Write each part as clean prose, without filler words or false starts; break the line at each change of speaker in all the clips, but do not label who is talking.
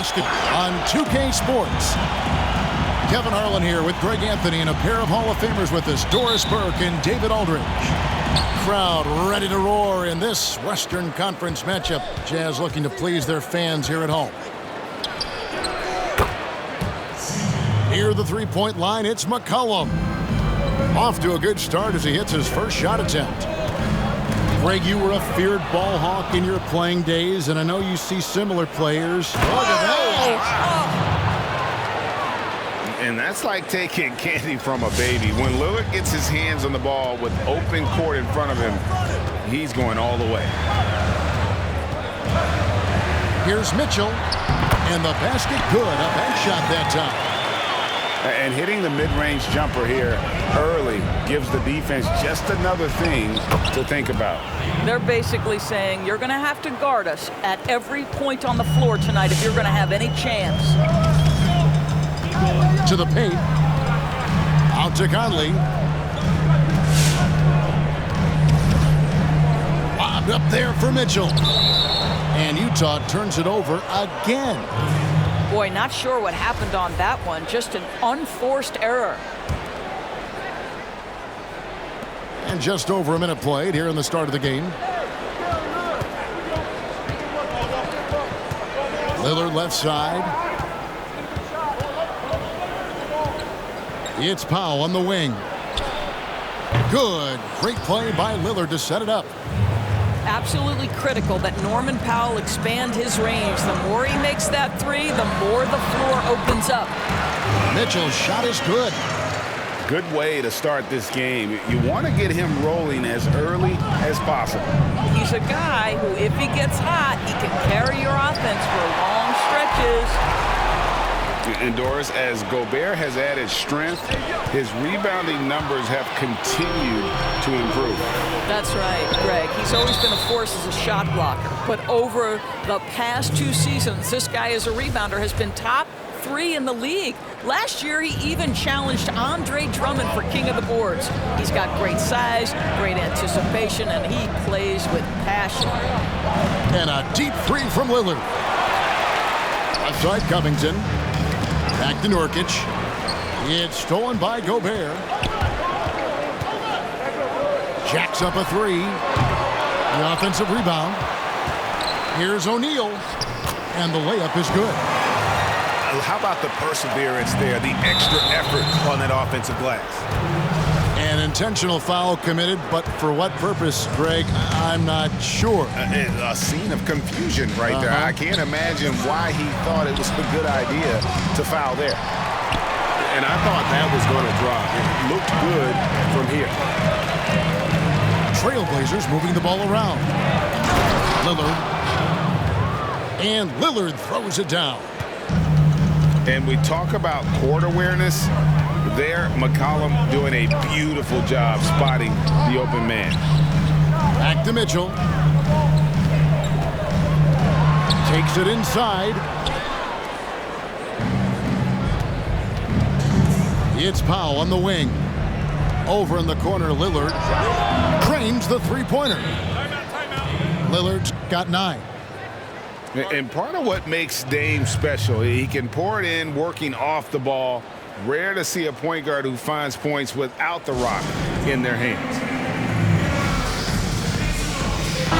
basket on 2K Sports. Kevin Harlan here with Greg Anthony and a pair of Hall of Famers with us, Doris Burke and David Aldridge. Crowd ready to roar in this Western Conference matchup. Jazz looking to please their fans here at home. Near the three-point line, it's McCollum. Off to a good start as he hits his first shot attempt. Greg, you were a feared ball hawk in your playing days, and I know you see similar players. Look at that!
And that's like taking candy from a baby. When Lillard gets his hands on the ball with open court in front of him, he's going all the way.
Here's Mitchell, and the basket good. A bank shot that time.
And hitting the mid-range jumper here early gives the defense just another thing to think about.
They're basically saying you're going to have to guard us at every point on the floor tonight if you're going to have any chance.
To the paint. Out to Conley. Bobbed up there for Mitchell. And Utah turns it over again.
Boy, not sure what happened on that one. Just an unforced error.
And just over a minute played here in the start of the game. Lillard left side. It's Powell on the wing. Good. Great play by Lillard to set it up.
Absolutely critical that Norman Powell expand his range. The more he makes that three, the more the floor opens up.
Mitchell's shot is good.
Good way to start this game. You want to get him rolling as early as possible.
He's a guy who, if he gets hot, he can carry your offense for long stretches.
And Doris, as Gobert has added strength, his rebounding numbers have continued to improve.
That's right, Greg. He's always been a force as a shot blocker. But over the past 2 seasons, this guy as a rebounder has been top 3 in the league. Last year, he even challenged Andre Drummond for king of the boards. He's got great size, great anticipation, and he plays with passion.
And a deep three from Lillard. Outside Covington. Back to Nurkic. It's stolen by Gobert. Jacks up a three. The offensive rebound. Here's O'Neal. And the layup is good.
How about the perseverance there, the extra effort on that offensive glass?
An intentional foul committed, but for what purpose, Greg, I'm not sure.
A scene of confusion right there. I can't imagine why he thought it was a good idea to foul there. And I thought that was going to drop. It looked good from here.
Trailblazers moving the ball around. Lillard. And Lillard throws it down.
And we talk about court awareness. There, McCollum doing a beautiful job spotting the open man.
Back to Mitchell. Takes it inside. It's Powell on the wing. Over in the corner, Lillard drains the three-pointer. Lillard's got 9.
And part of what makes Dame special, he can pour it in working off the ball. Rare to see a point guard who finds points without the rock in their hands.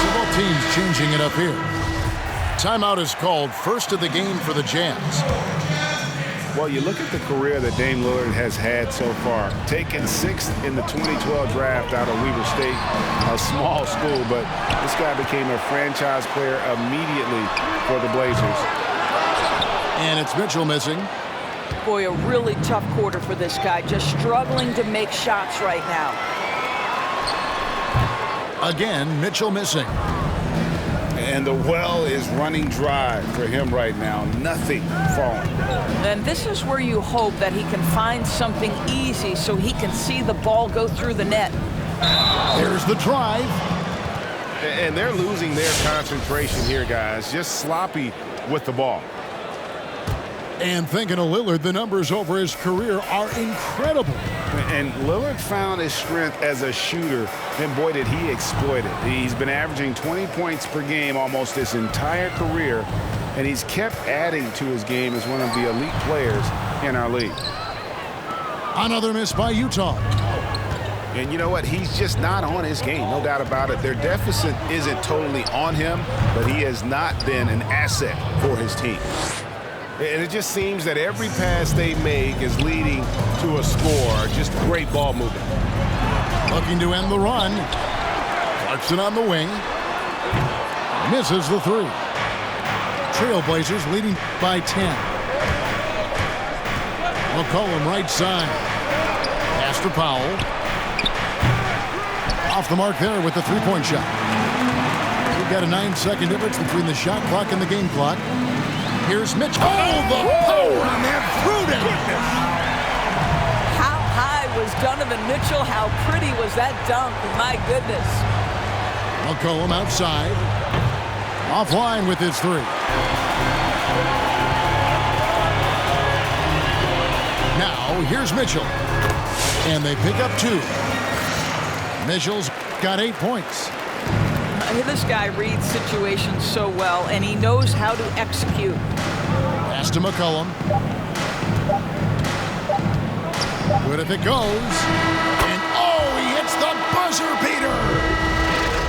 So both teams changing it up here. Timeout is called, first of the game for the Jazz.
Well, you look at the career that Dame Lillard has had so far. Taken 6th in the 2012 draft out of Weber State, a small school, but this guy became a franchise player immediately for the Blazers.
And it's Mitchell missing.
Boy, a really tough quarter for this guy, just struggling to make shots right now.
Again, Mitchell missing.
And the well is running dry for him right now. Nothing falling.
And this is where you hope that he can find something easy so he can see the ball go through the net.
There's the drive.
And they're losing their concentration here, guys. Just sloppy with the ball.
And thinking of Lillard, the numbers over his career are incredible.
And Lillard found his strength as a shooter, and boy, did he exploit it. He's been averaging 20 points per game almost his entire career, and he's kept adding to his game as one of the elite players in our league.
Another miss by Utah.
And you know what? He's just not on his game, no doubt about it. Their deficit isn't totally on him, but he has not been an asset for his team. And it just seems that every pass they make is leading to a score. Just great ball movement.
Looking to end the run. Clarkson on the wing. Misses the three. Trailblazers leading by 10. McCollum right side. Pass to Powell. Off the mark there with the three-point shot. We've got a 9-second difference between the shot clock and the game clock. Here's Mitch. Oh, the power on that through down.
How high was Donovan Mitchell? How pretty was that dunk? My goodness.
McCollum outside. Offline with his three. Now, here's Mitchell. And they pick up 2. Mitchell's got 8 points.
This guy reads situations so well, and he knows how to execute.
Pass to McCollum. Good if it goes. And oh, he hits the buzzer beater.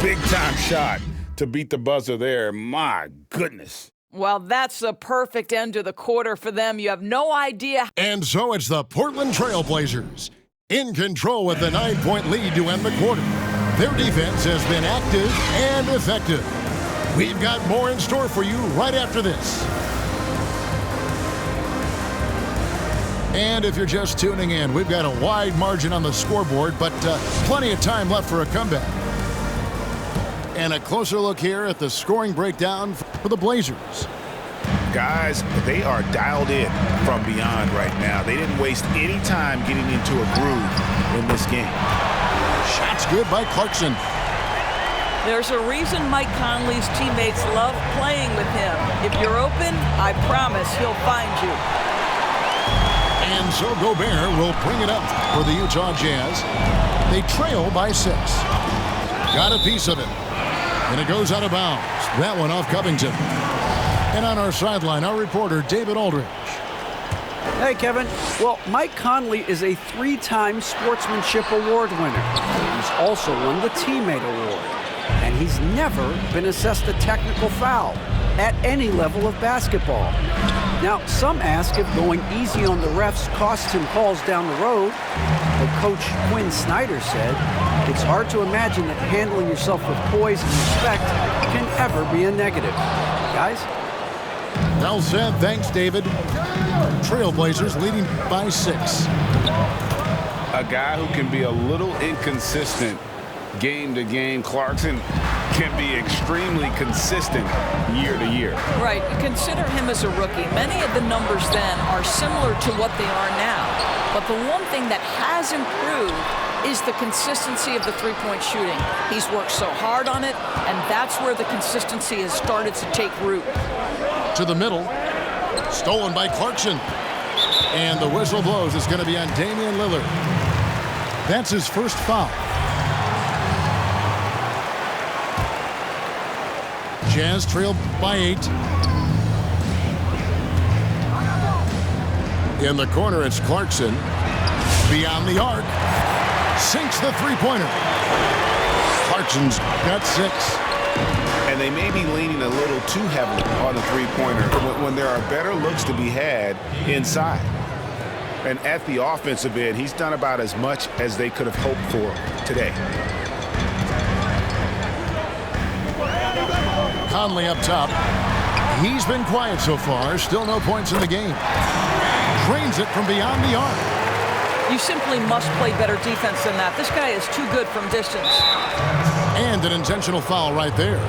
Big-time shot to beat the buzzer there. My goodness.
Well, that's the perfect end to the quarter for them. You have no idea.
And so it's the Portland Trailblazers in control with the 9-point lead to end the quarter. Their defense has been active and effective. We've got more in store for you right after this. And if you're just tuning in, we've got a wide margin on the scoreboard, but plenty of time left for a comeback. And a closer look here at the scoring breakdown for the Blazers.
Guys, they are dialed in from beyond right now. They didn't waste any time getting into a groove in this game.
Shots good by Clarkson.
There's a reason Mike Conley's teammates love playing with him. If you're open, I promise he'll find you.
And so Gobert will bring it up for the Utah Jazz. They trail by 6. Got a piece of it. And it goes out of bounds. That one off Covington. And on our sideline, our reporter, David Aldridge.
Hey, Kevin. Well, Mike Conley is a 3-time Sportsmanship Award winner. He's also won the Teammate Award. And he's never been assessed a technical foul at any level of basketball. Now, some ask if going easy on the refs costs him calls down the road. But Coach Quinn Snyder said, it's hard to imagine that handling yourself with poise and respect can ever be a negative. Guys?
Well said. Thanks, David. Trailblazers leading by 6.
A guy who can be a little inconsistent game to game. Clarkson can be extremely consistent year to year.
Right. Consider him as a rookie. Many of the numbers then are similar to what they are now. But the one thing that has improved is the consistency of the three-point shooting. He's worked so hard on it, and that's where the consistency has started to take root.
To the middle. Stolen by Clarkson. And the whistle blows. It's going to be on Damian Lillard. That's his first foul. Jazz trail by 8. In the corner, it's Clarkson. Beyond the arc. Sinks the three-pointer. Clarkson's got 6.
And they may be leaning a little too heavily on the three-pointer when there are better looks to be had inside. And at the offensive end, he's done about as much as they could have hoped for today.
Conley up top. He's been quiet so far. Still no points in the game. Drains it from beyond the arc.
You simply must play better defense than that. This guy is too good from distance.
And an intentional foul right there.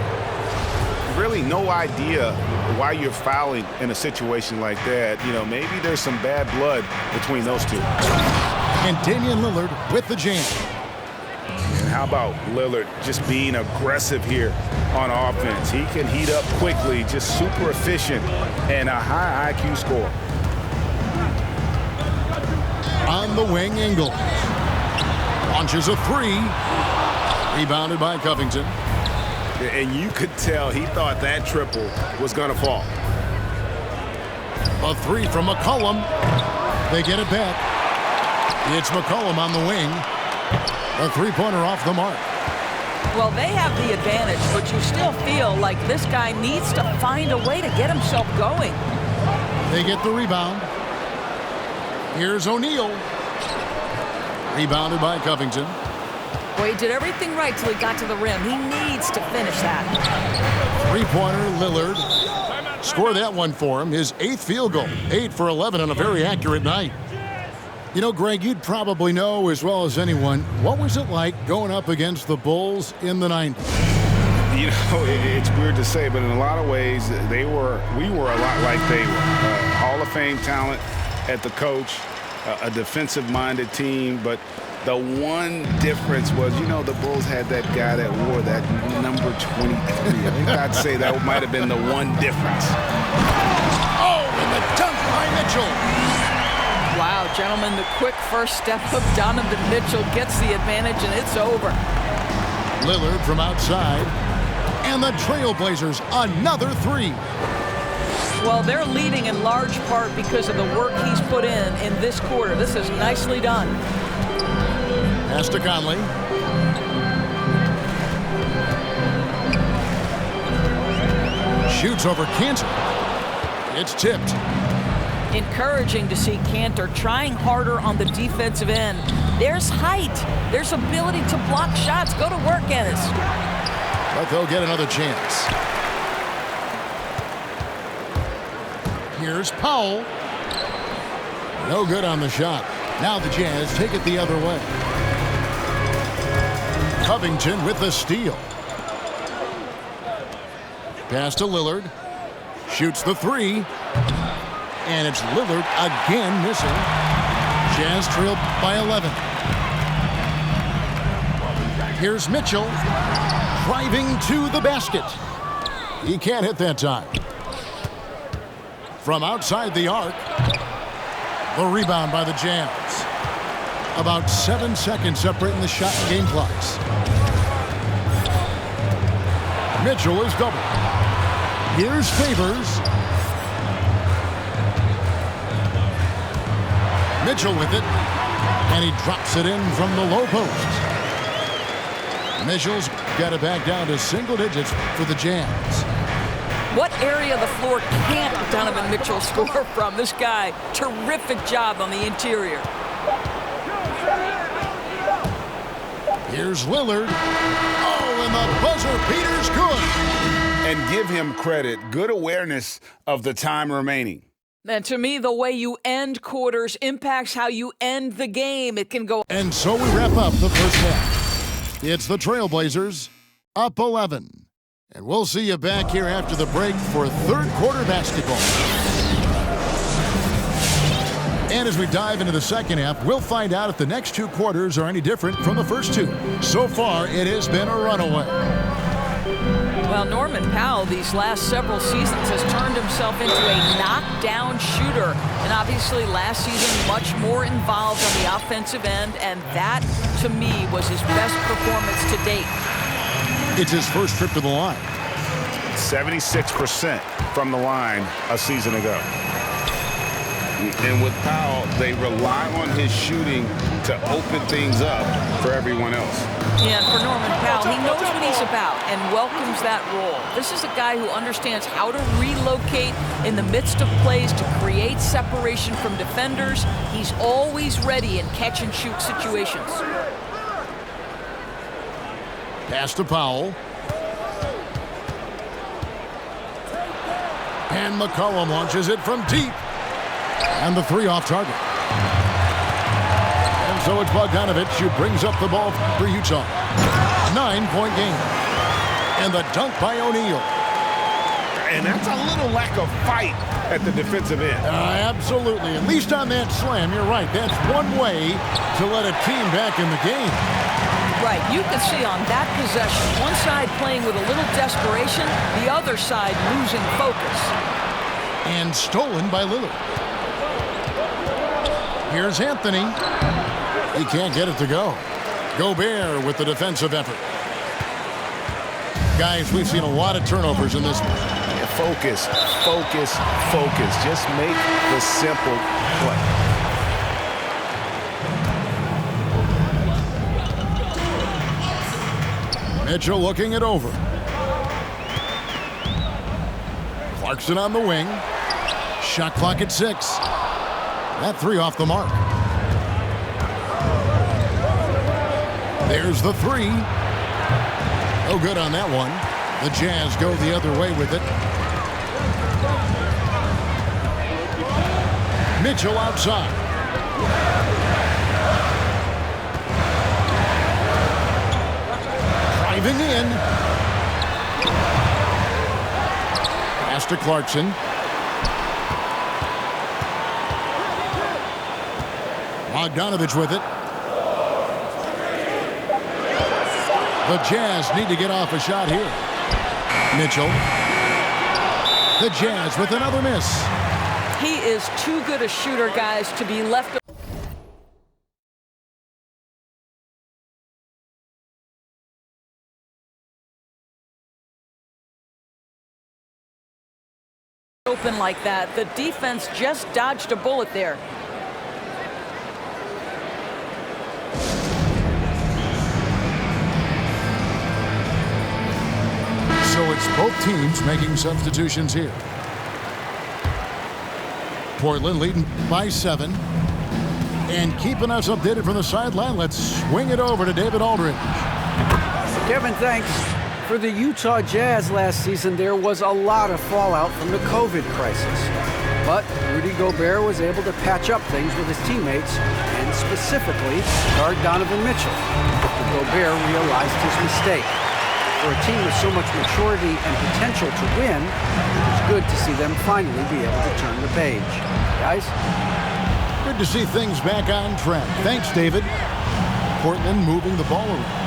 Really no idea why you're fouling in a situation like that. You know, maybe there's some bad blood between those two.
And Damian Lillard with the jam.
And how about Lillard just being aggressive here on offense? He can heat up quickly, just super efficient, and a high IQ score.
On the wing, Ingles. Launches a 3. Rebounded by Covington.
And you could tell he thought that triple was going to fall.
A three from McCollum. They get it back. It's McCollum on the wing. A three-pointer off the mark.
Well, they have the advantage, but you still feel like this guy needs to find a way to get himself going.
They get the rebound. Here's O'Neal. Rebounded by Covington.
Well, he did everything right till he got to the rim. He needs to finish that.
Three-pointer, Lillard. Score that one for him. His 8th field goal. 8 for 11 on a very accurate night. You know, Greg, you'd probably know as well as anyone, what was it like going up against the Bulls in the 90s?
You know, it's weird to say, but in a lot of ways, we were a lot like they were. Hall of Fame talent at the coach, a defensive-minded team, but the one difference was, you know, the Bulls had that guy that wore that number 23. I think I'd say that might have been the one difference.
Oh, and the dunk by Mitchell.
Wow, gentlemen, the quick first step of Donovan Mitchell gets the advantage, and it's over.
Lillard from outside. And the Trailblazers, another three.
Well, they're leading in large part because of the work he's put in this quarter. This is nicely done.
Pass to Conley. Shoots over Cantor. It's tipped.
Encouraging to see Cantor trying harder on the defensive end. There's height. There's ability to block shots. Go to work, Ennis.
But they'll get another chance. Here's Powell. No good on the shot. Now the Jazz take it the other way. Covington with the steal. Pass to Lillard. Shoots the three. And it's Lillard again missing. Jazz trail by 11. Here's Mitchell driving to the basket. He can't hit that time. From outside the arc, the rebound by the Jazz. About 7 seconds separating the shot and game clocks. Mitchell is doubled. Here's Favors. Mitchell with it, and he drops it in from the low post. Mitchell's got it back down to single digits for the Jazz.
What area of the floor can't Donovan Mitchell score from? This guy, terrific job on the interior.
Here's Lillard. Oh, and the buzzer beater's good.
And give him credit. Good awareness of the time remaining.
And to me, the way you end quarters impacts how you end the game. It can go.
And so we wrap up the first half. It's the Trailblazers up 11. And we'll see you back here after the break for third quarter basketball. And as we dive into the second half, we'll find out if the next two quarters are any different from the first two. So far, it has been a runaway.
Well, Norman Powell, these last several seasons, has turned himself into a knockdown shooter. And obviously, last season, much more involved on the offensive end. And that, to me, was his best performance to date.
It's his first trip to the line.
76% from the line a season ago. And with Powell, they rely on his shooting to open things up for everyone else.
Yeah, and for Norman Powell, he knows what he's about and welcomes that role. This is a guy who understands how to relocate in the midst of plays to create separation from defenders. He's always ready in catch-and-shoot situations.
Pass to Powell. And McCollum launches it from deep. And the three off target. And so it's Bogdanovich who brings up the ball for Utah. 9-point game. And the dunk by O'Neal.
And that's a little lack of fight at the defensive end.
Absolutely. At least on that slam, you're right. That's one way to let a team back in the game.
Right. You can see on that possession, one side playing with a little desperation, the other side losing focus.
And stolen by Lillard. Here's Anthony. He can't get it to go. Gobert with the defensive effort. Guys, we've seen a lot of turnovers in this one.
focus, focus, focus. Just make the simple play.
Mitchell looking it over. Clarkson on the wing. Shot clock at 6. That 3 off the mark. There's the 3. No good on that one. The Jazz go the other way with it. Mitchell outside. Driving in. Pass to Clarkson. Bogdanovich with it. The Jazz need to get off a shot here. Mitchell. The Jazz with another miss.
He is too good a shooter, guys, to be left open like that. The defense just dodged a bullet there.
So it's both teams making substitutions here. Portland leading by 7. And keeping us updated from the sideline, let's swing it over to David Aldridge.
Kevin, thanks. For the Utah Jazz last season, there was a lot of fallout from the COVID crisis. But Rudy Gobert was able to patch up things with his teammates, and specifically guard Donovan Mitchell. Gobert realized his mistake. For a team with so much maturity and potential to win, it's good to see them finally be able to turn the page. Guys?
Good to see things back on track. Thanks, David. Portland moving the ball around.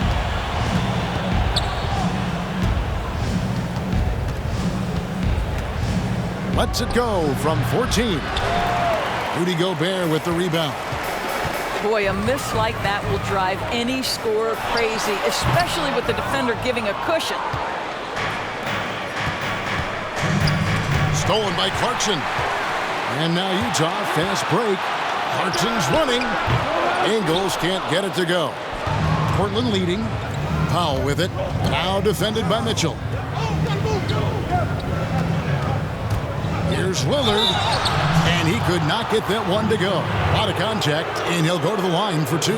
Lets it go from 14. Rudy Gobert with the rebound.
Boy, a miss like that will drive any scorer crazy, especially with the defender giving a cushion.
Stolen by Clarkson. And now Utah, fast break. Clarkson's running. Ingles can't get it to go. Portland leading. Powell with it. Now defended by Mitchell. Here's Lillard. And he could not get that one to go. A lot of contact, and he'll go to the line for 2.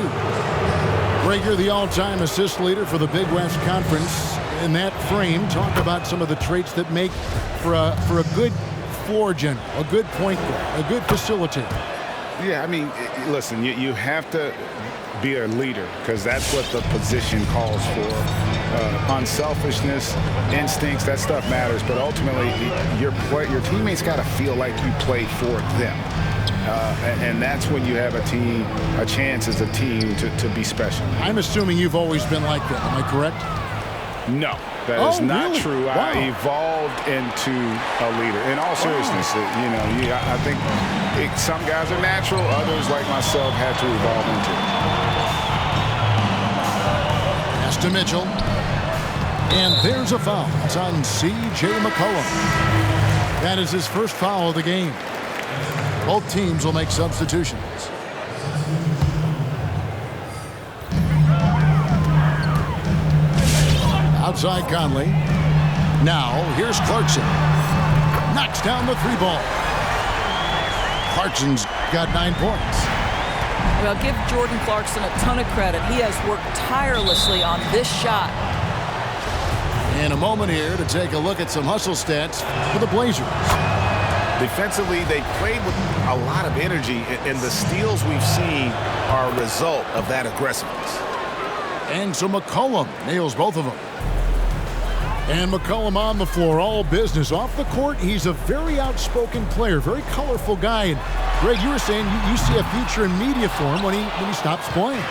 Greg, you're the all-time assist leader for the Big West Conference. In that frame, talk about some of the traits that make for a good floor general, a good point guard, a good facilitator.
Yeah, I mean, listen, you have to be a leader because that's what the position calls for. Unselfishness, instincts, that stuff matters. But ultimately, your teammates got to feel like you play for them. And that's when you have a chance as a team to be special.
I'm assuming you've always been like that. Am I correct?
No, that is not
really?
true.
Wow.
I evolved into a leader. In all seriousness, I think some guys are natural. Others, like myself, had to evolve into it.
Pass to Mitchell. And there's a foul. It's on C.J. McCollum. That is his first foul of the game. Both teams will make substitutions. Outside Conley. Now, here's Clarkson. Knocks down the 3 ball. Clarkson's got 9 points.
Well, give Jordan Clarkson a ton of credit. He has worked tirelessly on this shot.
In a moment here to take a look at some hustle stats for the Blazers.
Defensively, they played with a lot of energy, and the steals we've seen are a result of that aggressiveness.
And so McCollum nails both of them. And McCollum on the floor, all business. Off the court, he's a very outspoken player, very colorful guy. And Greg, you were saying you see a future in media for him when he stops playing.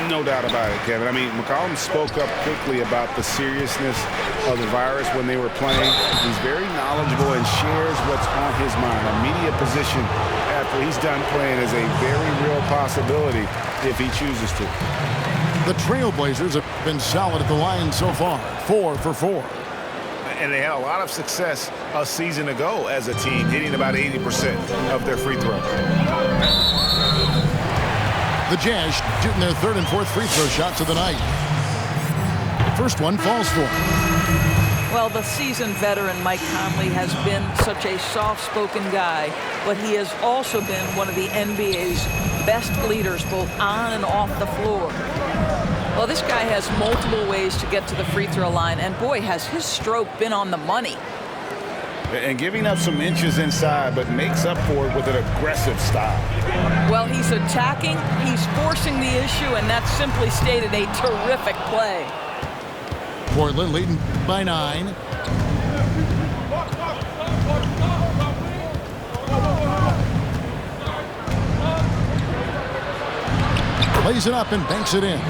No doubt about it, Kevin. I mean, McCollum spoke up quickly about the seriousness of the virus when they were playing. He's very knowledgeable and shares what's on his mind. A media position after he's done playing is a very real possibility if he chooses to.
The Trailblazers have been solid at the line so far, 4 for 4.
And they had a lot of success a season ago as a team, hitting about 80% of their free throws.
The Jazz shooting their third and fourth free throw shots of the night. First one falls for him.
Well, the seasoned veteran Mike Conley has been such a soft-spoken guy, but he has also been one of the NBA's best leaders both on and off the floor. Well, this guy has multiple ways to get to the free throw line, and boy, has his stroke been on the money.
And giving up some inches inside, but makes up for it with an aggressive style.
Well, he's attacking, he's forcing the issue, and that's simply stated a terrific play.
Portland leading by 9. Plays it up and banks it in.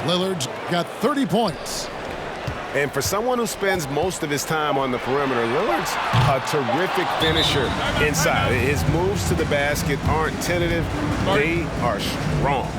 Lillard's got 30 points.
And for someone who spends most of his time on the perimeter, Lillard's a terrific finisher inside. His moves to the basket aren't tentative, they are strong.